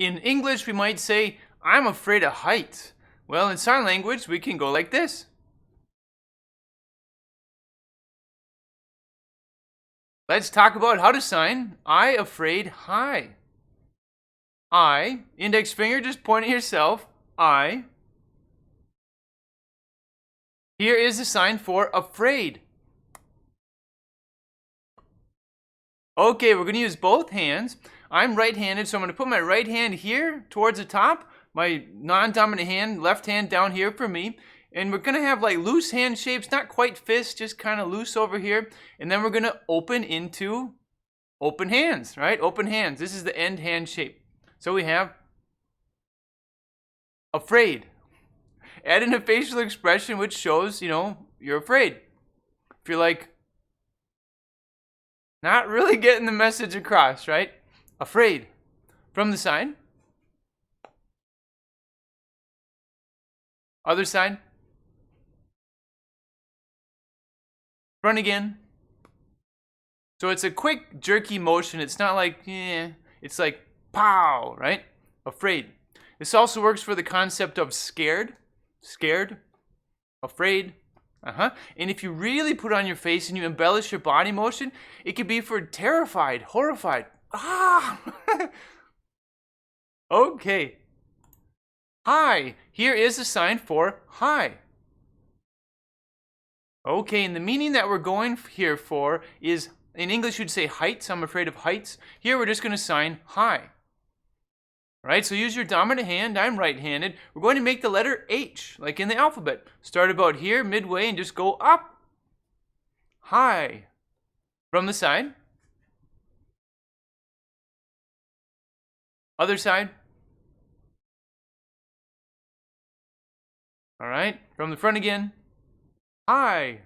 In English, we might say, I'm afraid of heights. Well, in sign language, we can go like this. Let's talk about how to sign I afraid hi. I, index finger, just point at yourself, I. Here is the sign for afraid. Okay, we're going to use both hands. I'm right-handed, so I'm going to put my right hand here towards the top, my non-dominant hand, left hand down here for me. And we're going to have like loose hand shapes, not quite fists, just kind of loose over here. And then we're going to open into open hands, right? Open hands. This is the end hand shape. So we have afraid. Add in a facial expression which shows, you're afraid. If you're like, not really getting the message across, right? Afraid. From the side. Other side. Front again. So it's a quick, jerky motion. It's not like, it's like, pow, right? Afraid. This also works for the concept of scared. Scared. Afraid. And if you really put on your face and you embellish your body motion, it could be for terrified, horrified. Ah! Okay. Hi. Here is a sign for hi. Okay, and the meaning that we're going here for is, in English you'd say heights. I'm afraid of heights. Here we're just going to sign hi. Right, so use your dominant hand. I'm right-handed. We're going to make the letter H, like in the alphabet. Start about here, midway, and just go up. Hi. From the side. Other side. All right, from the front again. Hi.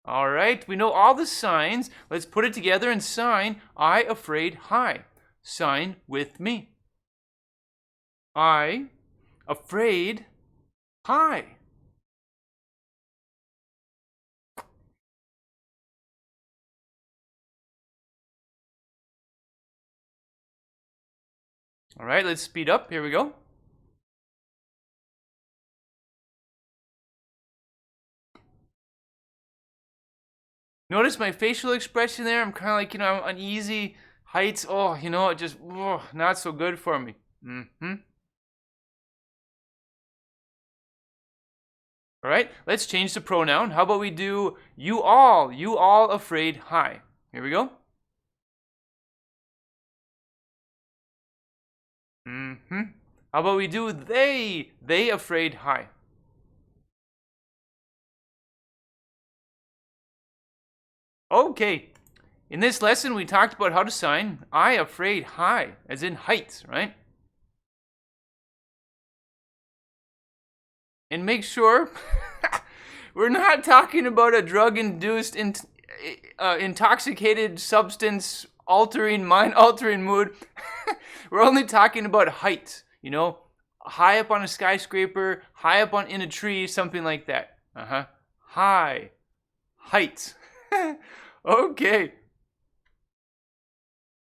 All right, we know all the signs. Let's put it together and sign I afraid hi. Sign with me. I afraid hi. All right, let's speed up. Here we go. Notice my facial expression there. I'm kind of like, I'm uneasy. Heights, it just, not so good for me. All right, let's change the pronoun. How about we do you all afraid hi. Here we go. How about we do they afraid hi. Okay, in this lesson we talked about how to sign I afraid hi, as in heights, right? And make sure we're not talking about a drug-induced, intoxicated substance altering, mind-altering mood. We're only talking about height, high up on a skyscraper, high up in a tree, something like that. High, height. Okay.